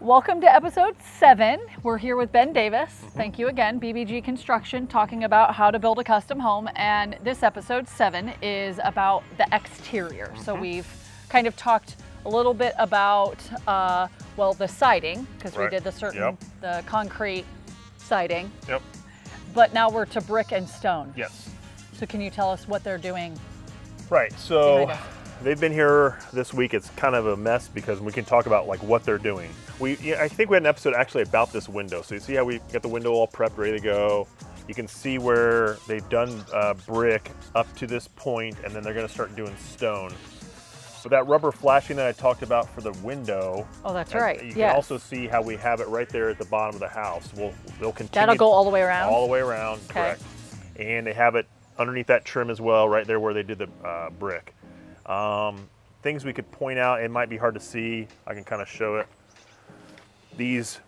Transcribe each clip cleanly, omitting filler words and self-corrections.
Welcome to episode 7. We're here with Ben Davis. Thank you again, BBG Construction, talking about how to build a custom home. And this episode 7 is about the exterior. So we've kind of talked a little bit about, well, the siding, because we did the concrete siding. Yep. But now we're to brick and stone. Yes. So can you tell us what they're doing? Right, so they've been here this week. It's kind of a mess because we can talk about like what they're doing. I think we had an episode actually about this window. So you see how we got the window all prepped, ready to go. You can see where they've done brick up to this point, and then they're gonna start doing stone. But that rubber flashing that I talked about for the window. Oh, that's right. You can also see how we have it right there at the bottom of the house. They'll continue. That'll go all the way around? All the way around, correct. And they have it underneath that trim as well, right there where they did the brick. Things we could point out, it might be hard to see. I can kind of show it. These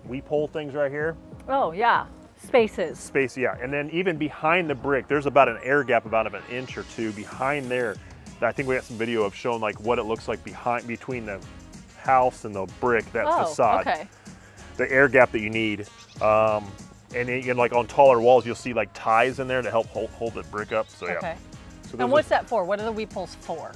weep hole things right here. Oh, yeah. Spaces. Space, yeah. And then even behind the brick, there's about an air gap about an inch or two behind there. I think we got some video of showing like what it looks like between the house and the brick, that facade. Okay. The air gap that you need. And like on taller walls, you'll see like ties in there to help hold the brick up. So yeah. So and what's that for? What are the weep holes for?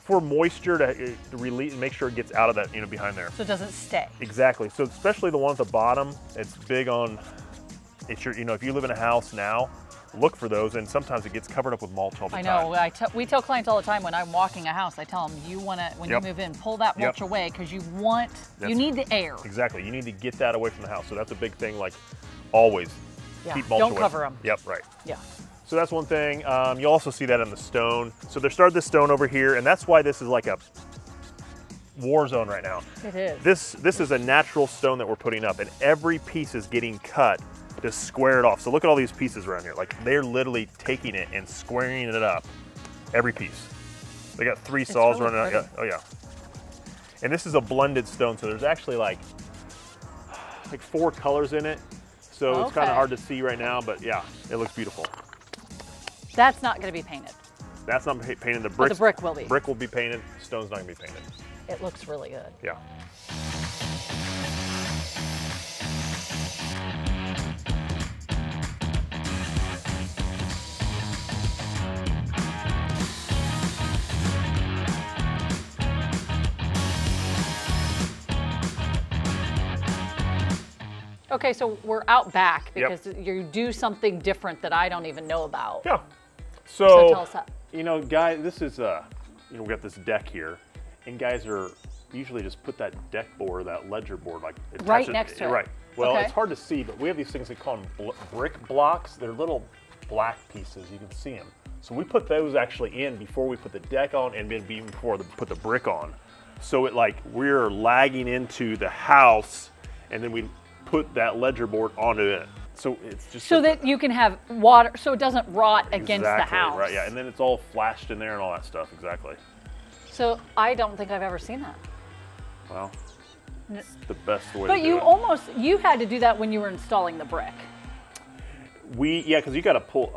For moisture to release, make sure it gets out of that, behind there. So it doesn't stay. Exactly. So especially the one at the bottom, it's big on. If you live in a house now, look for those, and sometimes it gets covered up with mulch all the time. I know. We tell clients all the time when I'm walking a house, I tell them you want to when you move in, pull that mulch away because you need the air. Exactly. You need to get that away from the house. So that's a big thing. Like always, keep mulch away. Don't cover them. Yep. Right. Yeah. So that's one thing. You'll also see that in the stone. So they started this stone over here, and that's why this is like a war zone right now. It is. This is a natural stone that we're putting up, and every piece is getting cut to square it off. So look at all these pieces around here. Like they're literally taking it and squaring it up, every piece. They got 3 saws running out. Yeah. Oh yeah. And this is a blended stone, so there's actually like 4 colors in it. So it's kind of hard to see right now, but yeah, it looks beautiful. That's not going to be painted. That's not painted. The brick will be. Brick will be painted. Stone's not going to be painted. It looks really good. Yeah. Okay, so we're out back because you do something different that I don't even know about. Yeah. So tell us that. Guys, this is we got this deck here, and guys are usually just put that deck board, that ledger board, like right next to it. Right. Well, it's hard to see, but we have these things they call them brick blocks. They're little black pieces. You can see them. So we put those actually in before we put the deck on, and then even before we put the brick on. So we're lagging into the house, and then we put that ledger board onto it. So it's just so that you can have water, so it doesn't rot against the house. Right, yeah, and then it's all flashed in there and all that stuff, exactly. So I don't think I've ever seen that. Well, it's the best way to do it. But you had to do that when you were installing the brick. Because you got to pull,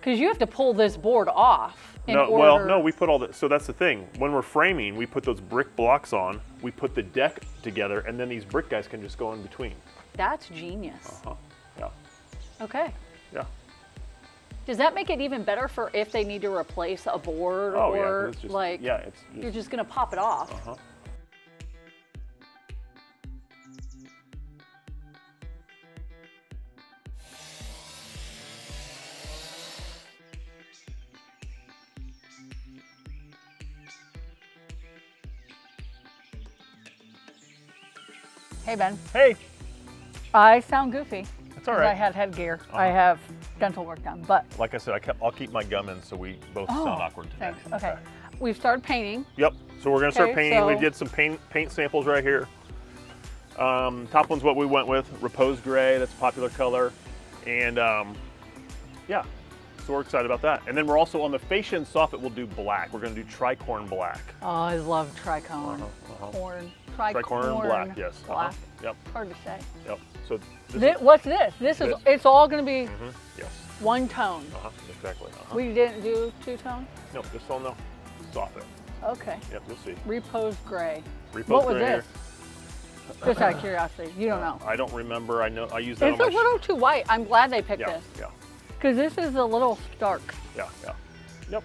because you have to pull this board off no, we put all that, so that's the thing. When we're framing, we put those brick blocks on, we put the deck together, and then these brick guys can just go in between. That's genius. Yeah. Okay. Yeah. Does that make it even better for if they need to replace a board or you're just going to pop it off? Hey, Ben. Hey. I sound goofy. That's all right. I had headgear. I have dental work done, but like I said, I'll keep my gum in so we both sound awkward today. Thanks. Okay. We've started painting. Yep. So we're gonna start painting. We did some paint samples right here. Top one's what we went with, Repose Gray. That's a popular color, and yeah. So we're excited about that. And then we're also on the fascia and soffit. We'll do black. We're gonna do tricorn black. Oh, I love tricorn. Corn. Tricorn black, yes. Black. Yep. Hard to say. Yep. So what's this? It's all going to be yes. one tone. Exactly. We didn't do 2-tone? No, this one no. Soffit. Okay. Yep, you'll see. Repose Gray. What was right this? Just out of curiosity, you don't know. I don't remember. I know I used that It's on a my little too white. I'm glad they picked yeah, this. yeah, Because this is a little stark. yeah, yeah. Yep.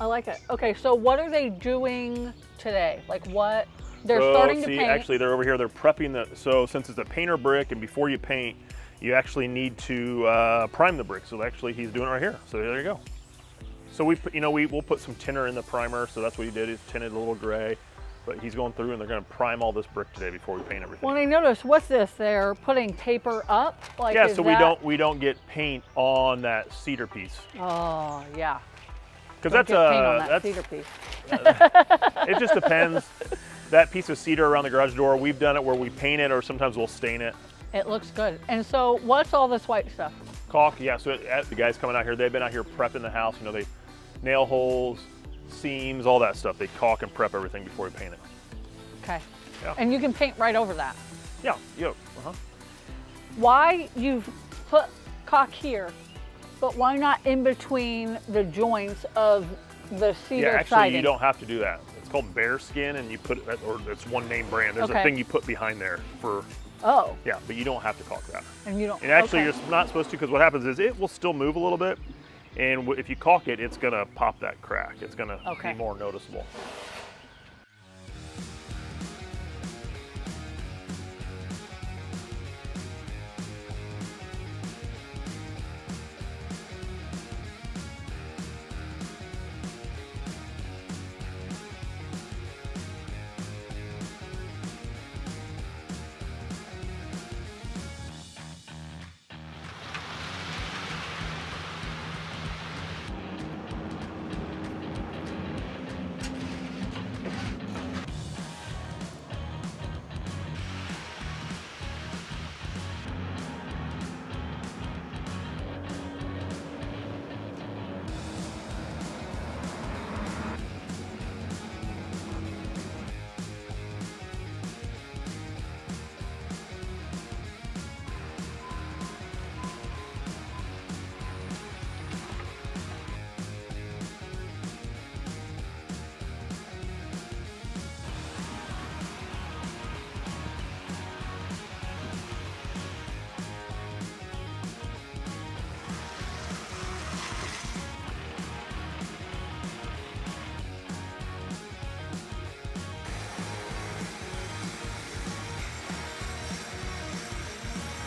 I like it. Okay, so what are they doing today? Like what? They're starting to paint. Actually, they're over here. They're prepping the. So since it's a painter brick, and before you paint, you actually need to prime the brick. So actually, he's doing it right here. So there you go. So we, we'll put some tinner in the primer. So that's what he did. He's tinted a little gray, but he's going through and they're going to prime all this brick today before we paint everything. Well, I noticed. What's this? They're putting paper up. Like, yeah. So we don't get paint on that cedar piece. Oh yeah. Because that's paint on that cedar piece. It just depends. That piece of cedar around the garage door, we've done it where we paint it or sometimes we'll stain it. It looks good. And so what's all this white stuff? Caulk, yeah, so the guys coming out here, they've been out here prepping the house. They nail holes, seams, all that stuff. They caulk and prep everything before we paint it. Okay. Yeah. And you can paint right over that. Yeah, Why you've put caulk here, but why not in between the joints of the cedar Yeah, actually siding? you don't have to do that. It's called bear skin and you put it, or it's one name brand. There's Okay. a thing you put behind there for, Oh. yeah, but you don't have to caulk that. And you don't. And actually okay. you're not supposed to, because what happens is it will still move a little bit. And if you caulk it, it's gonna pop that crack. It's gonna Okay. be more noticeable.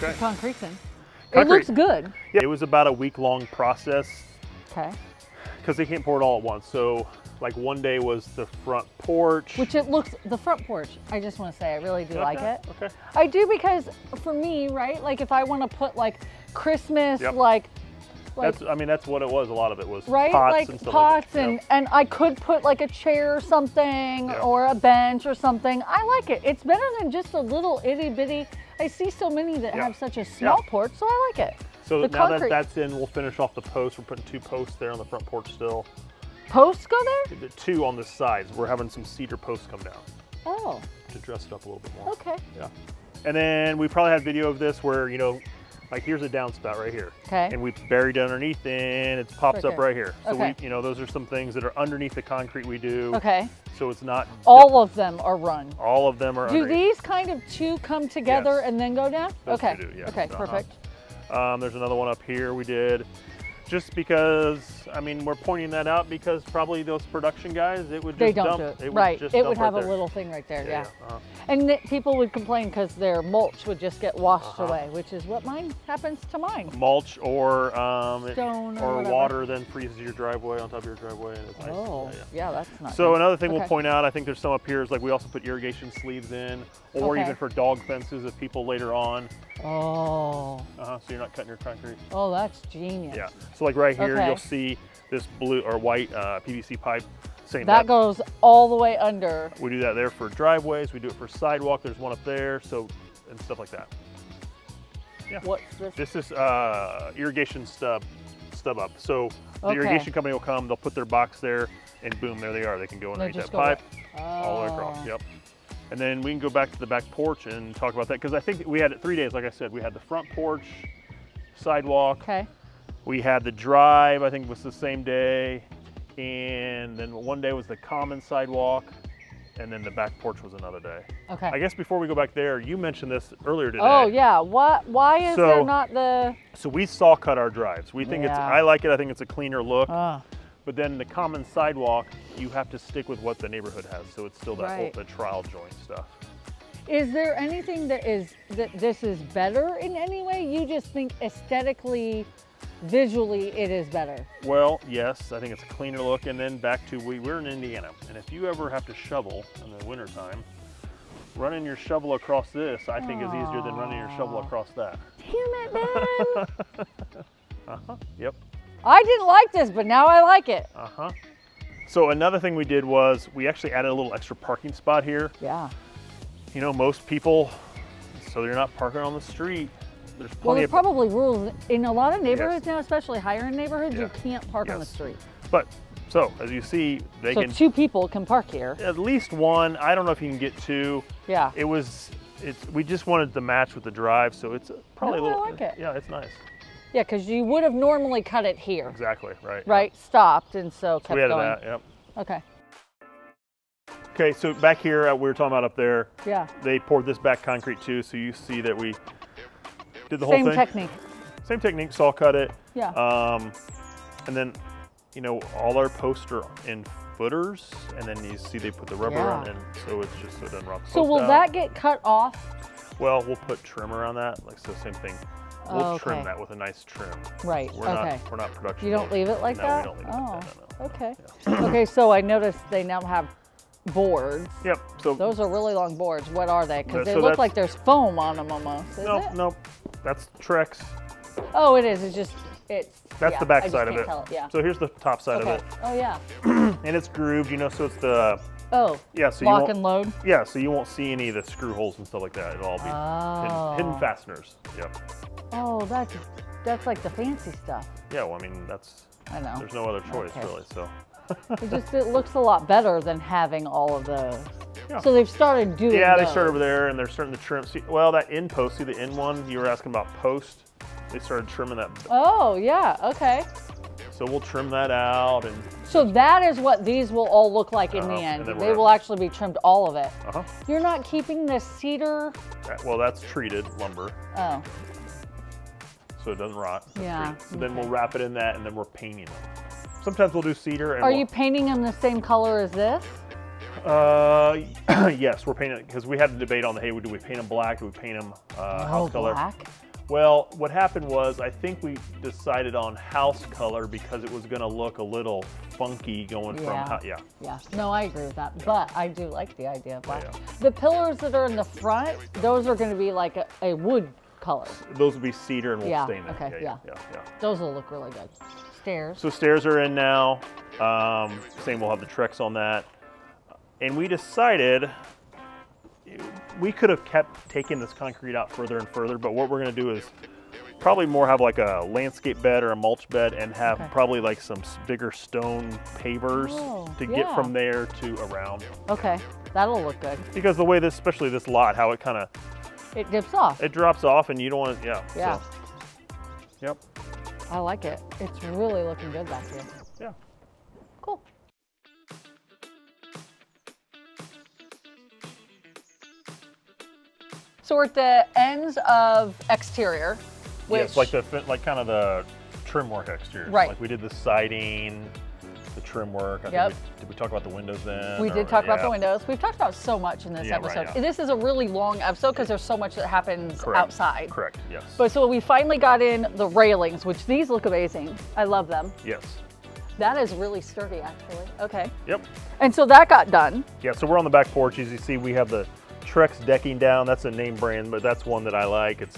Okay. Concrete's in. It Concrete. looks good. Yeah, it was about a week-long process Okay. because they can't pour it all at once. So like one day was the front porch. Which it looks, the front porch, I just want to say, I really do like it. Okay. I do, because for me, right, like if I want to put like Christmas, Yep. like That's what it was. A lot of it was right, pots like and stuff pots like that. and Yep. and I could put like a chair or something, Yep. or a bench or something. I like it. It's better than just a little itty bitty. I see so many that Yeah. have such a small Yeah. porch, so I like it. So The now concrete- that that's in, we'll finish off the posts. We're putting 2 posts there on the front porch still. Posts go there? The 2 on the sides. We're having some cedar posts come down Oh, to dress it up a little bit more. okay. Yeah. And then we probably had video of this where, like here's a downspout right here. Okay. And we buried underneath and it pops Right up there. right here. So Okay. those are some things that are underneath the concrete we do. Okay. So it's not All of them are run. all of them are Do underneath. these kind of 2 come together Yes. and then go down? Those Okay. two do, yes. Okay, Uh-huh. perfect. There's another one up here we did. Just because, we're pointing that out because probably those production guys, it would just They don't dump. do it. It Right. just It dump would right have a there. little thing right there, yeah. Uh-huh. And people would complain because their mulch would just get washed Uh-huh. away, which is what mine happens to mine. Mulch or Stone or whatever. water then freezes your driveway on top of your driveway and it's nice. Oh, yeah, that's not So good. another thing we'll Okay. point out, I think there's some up here is like we also put irrigation sleeves in, or Okay. even for dog fences if people later on. Oh, So you're not cutting your concrete. oh, that's genius. Yeah. So like right here, Okay. you'll see this blue or white PVC pipe. Same. That goes all the way under. We do that there for driveways. We do it for sidewalk. There's one up there. So and stuff like that. Yeah. What's this? This is irrigation stub up. So the Okay. irrigation company will come. They'll put their box there, and boom, there they are. They can go They underneath just that go pipe right- all the way across. Oh. Yep. And then we can go back to the back porch and talk about that because I think we had it 3 days. Like I said, we had the front porch, sidewalk. Okay. We had the drive. I think was the same day, and then one day was the common sidewalk. and then the back porch was another day. Okay. I guess before we go back there, you mentioned this earlier today. Oh yeah, why is there not the... So we saw cut our drives. We think it's, I like it, I think it's a cleaner look. But then the common sidewalk, you have to stick with what the neighborhood has. So it's still that whole, the trowel joint stuff. Is there anything that this is better in any way? You just think aesthetically, visually, it is better? Well, yes, I think it's a cleaner look. And then back to, we're in Indiana. And if you ever have to shovel in the wintertime, running your shovel across this, I think is easier than running your shovel across that. Damn it, man. Yep. I didn't like this, but now I like it. So another thing we did was we actually added a little extra parking spot here. Yeah. You know, most people, so they're not parking on the street. There's plenty there's probably rules in a lot of neighborhoods now, especially higher end neighborhoods, you can't park on the street. But, so as you see, they can. 2 people can park here. At least 1. I don't know if you can get 2. Yeah. We just wanted to match with the drive, so it's probably a little. I like it. Yeah, it's nice. Yeah, because you would have normally cut it here. Exactly, right. Right, stopped, and so kept we added going. that, yep. Okay. Okay, so back here, we were talking about up there. Yeah. They poured this back concrete too, so you see that we did the whole thing. Same technique. Same technique, saw cut it. Yeah. And then, you know, all our posts are in footers, and then you see they put the rubber on, and so it's just so it doesn't rock. So will that get cut off? Well, we'll put trim around that, like so same thing. We'll trim that with a nice trim. Right, we're not production. You don't leave it like that? No, we don't leave it like that, no. Okay. Yeah. Okay, so I noticed they now have boards. Yep. So those are really long boards. What are they? Because they look like there's foam on them almost. No, that's Trex. Oh, it is. That's the back side of it. Yeah. So here's the top side of it. Oh yeah. And it's grooved, you know, so it's the. Oh. Yeah. So lock and load. Yeah. So you won't see any of the screw holes and stuff like that. It'll all be hidden fasteners. Yep. Oh, that's like the fancy stuff. Yeah. Well, I mean, I know. There's no other choice really. So. it looks a lot better than having all of those. Yeah. So they've started doing those. They started over there, and they're starting to trim. See, well, that end post, see the end one? You were asking about post. They started trimming that. Oh, yeah, okay. So we'll trim that out. And so that is what these will all look like in the end. They will actually be trimmed, all of it. You're not keeping the cedar? Well, that's treated lumber. Oh. So it doesn't rot. Yeah. So then we'll wrap it in that, and then we're painting them. Sometimes we'll do cedar. And are you painting them the same color as this? Yes, we're painting it because we had a debate on do we paint them black? Do we paint them house color? Black? Well, what happened was I think we decided on house color because it was going to look a little funky going from Yeah. No, I agree with that, but I do like the idea of black. The pillars that are in the front, those are going to be like a wood color. Those will be cedar, and we'll stain them. Okay. Yeah. Those will look really good. Stairs. So stairs are in now. Same, we'll have the Trex on that. And we decided we could have kept taking this concrete out further and further, but what we're going to do is probably more have like a landscape bed or a mulch bed and have probably like some bigger stone pavers to get from there to around. Okay, that'll look good. Because the way this, especially this lot, how it kind of... It dips off. It drops off and you don't want it, Yeah. So, yep. I like it. It's really looking good back here. Yeah. Cool. So we're at the ends of exterior, which yes, like kind of the trim work exterior. Right. Like we did the siding, the trim work. Did we talk about the windows then? We did talk about the windows. We've talked about so much in this episode. Right, This is a really long episode because there's so much that happens outside. Correct, yes. But so we finally got in the railings, which these look amazing. I love them. Yes. That is really sturdy, actually. Okay. Yep. And so that got done. Yeah, so we're on the back porch. As you see, we have the Trex decking down. That's a name brand, but that's one that I like. It's,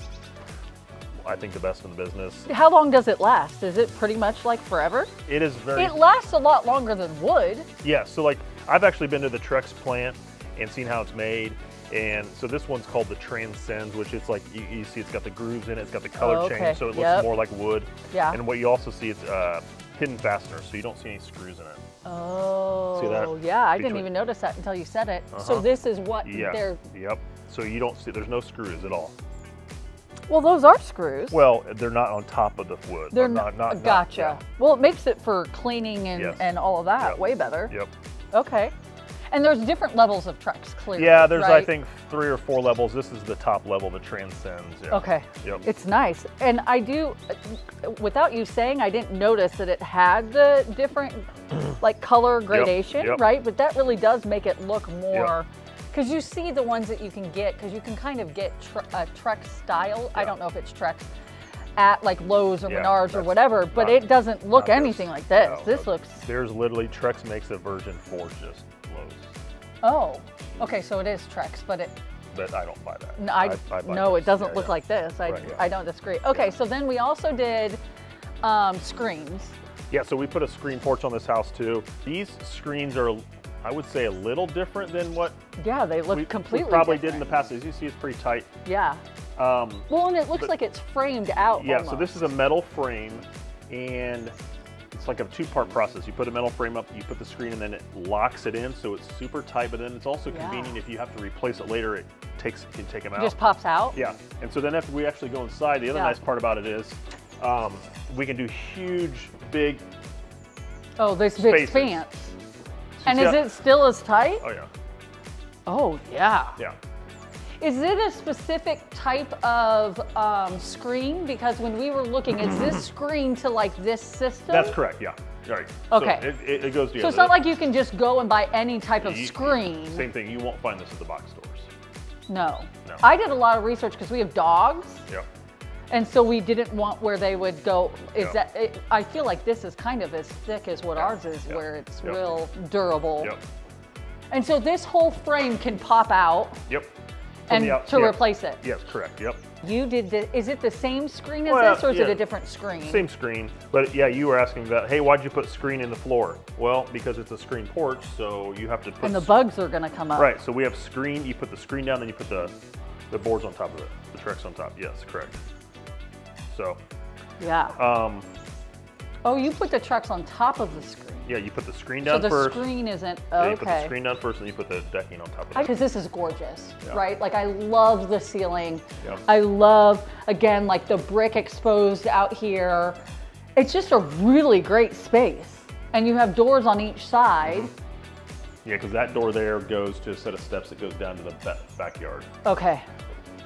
I think, the best in the business. How long does it last? Is it pretty much like forever? It is very... It lasts a lot longer than wood. Yeah, so like, I've actually been to the Trex plant and seen how it's made. And so this one's called the Transcends, which it's like, you see it's got the grooves in it, it's got the color change, so it looks more like wood. Yeah. And what you also see is hidden fasteners, so you don't see any screws in it. Oh, see that? Yeah, I didn't even notice that until you said it. So this is what they're... Yep, so you don't see, there's no screws at all. Well, those are screws. Well, they're not on top of the wood. They're not gotcha. Well, it makes it for cleaning and all of that way better. Yep. Okay. And there's different levels of Trex, clearly. Yeah, there's right? I think 3 or 4 levels. This is the top level that transcends. Yeah. Okay. Yep. It's nice. And I do, without you saying, I didn't notice that it had the different like color gradation, Yep. right? But that really does make it look more, because you see the ones that you can get, because you can kind of get a Trex style. I don't know if it's Trex at like Lowe's or Menards or whatever, but it doesn't look anything like this. No, This looks. There's literally, Trex makes a version for just Lowe's. Oh, okay, so it is Trex, but it. But I don't buy that. No, I buy no, this. it doesn't look like this. I don't disagree. Okay, so then we also did screens. Yeah, so we put a screen porch on this house too. These screens are, I would say, a little different than what they look completely we probably different. did in the past. As you see, it's pretty tight. Yeah. Well, and it looks like it's framed out. Yeah, almost. so this is a metal frame, and it's like a 2-part process. You put a metal frame up, you put the screen, and then it locks it in, so it's super tight. But then it's also convenient if you have to replace it later. You can take them out. It just pops out. Yeah, and so then after we actually go inside, the other nice part about it is we can do huge, big. Oh, this big expanse. And is it still as tight? Oh yeah. Oh yeah. Yeah. Is it a specific type of screen? Because when we were looking, is this screen to like this system? That's correct, yeah. Right. Okay. So it goes together. So it's not like you can just go and buy any type of screen. Same thing, you won't find this at the box stores. No. No. I did a lot of research because we have dogs. Yeah. And so we didn't want where they would go. I feel like this is kind of as thick as what ours is, where it's real durable. Yep. And so this whole frame can pop out. Yep. And to replace it. Yes, correct. Yep. You did is it the same screen as this, or is it a different screen? Same screen, but yeah, you were asking about, hey, why'd you put screen in the floor? Well, because it's a screen porch, so you have to put. And the bugs are going to come up. Right. So we have screen. You put the screen down, then you put the boards on top of it, the Trex on top. Yes, correct. So. Yeah. Oh, you put the Trex on top of the screen. Yeah, you put the screen down first. first. So the screen isn't, Yeah, you put the screen down first, and you put the decking on top of it. Because this is gorgeous, right? Like I love the ceiling. Yep. I love, again, like the brick exposed out here. It's just a really great space. And you have doors on each side. Yeah, because that door there goes to a set of steps that goes down to the backyard. Okay.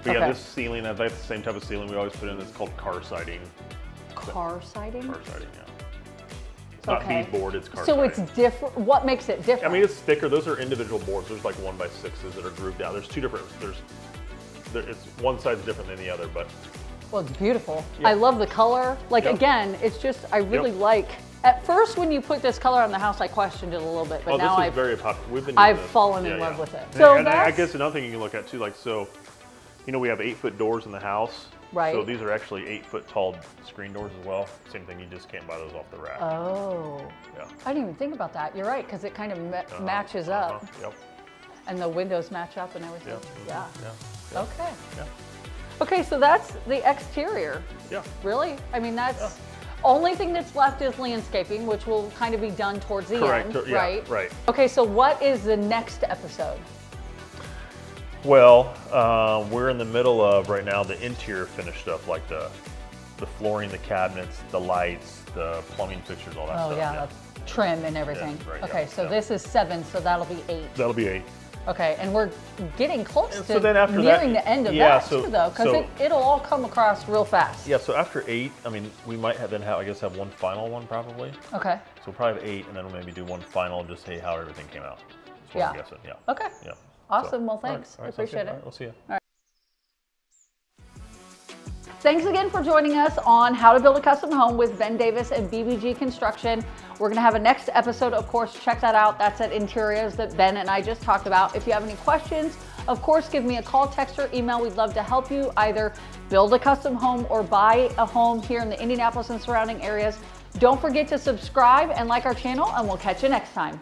But yeah, this ceiling, that's the same type of ceiling we always put in. It's called car siding. Car siding? Car siding, yeah. It's not beadboard, it's car siding. So siding. it's different. What makes it different? I mean, it's thicker. Those are individual boards. There's like 1x6s that are grooved out. There's two different, it's one side's different than the other, but. Well, it's beautiful. I love the color. Like again, it's just, I really like, at first when you put this color on the house, I questioned it a little bit, but now this is very popular. I've fallen in love with it. So and I guess another thing you can look at too, like, so, you know, we have 8-foot doors in the house. Right. So these are actually 8-foot tall screen doors as well. Same thing, you just can't buy those off the rack. Oh. Yeah. I didn't even think about that. You're right, because it kind of matches up. Yep. And the windows match up and everything. Yep. Yeah. Okay. Yeah. Okay, so that's the exterior. Yeah. Really? I mean, that's only thing that's left is landscaping, which will kind of be done towards the end, right? Right. Okay, so what is the next episode? Well, we're in the middle of right now the interior finished up, like the flooring, the cabinets, the lights, the plumbing fixtures, all that stuff. Oh yeah, the trim and everything. Yeah, right, okay, so this is 7, so that'll be 8. That'll be 8. Okay, and we're getting close to so then after nearing the end of that too, though, because so, it'll all come across real fast. Yeah, so after 8, I mean, we might have I guess have one final one probably. Okay. So we'll probably have 8, and then we'll maybe do one final and just say how everything came out. That's what I'm guessing. Yeah. Okay. Yeah. Awesome. Well, thanks. All right, Appreciate it. All right, we'll see you. All right. Thanks again for joining us on How to Build a Custom Home with Ben Davis and BBG Construction. We're going to have a next episode, of course. Check that out. That's at interiors that Ben and I just talked about. If you have any questions, of course, give me a call, text, or email. We'd love to help you either build a custom home or buy a home here in the Indianapolis and surrounding areas. Don't forget to subscribe and like our channel, and we'll catch you next time.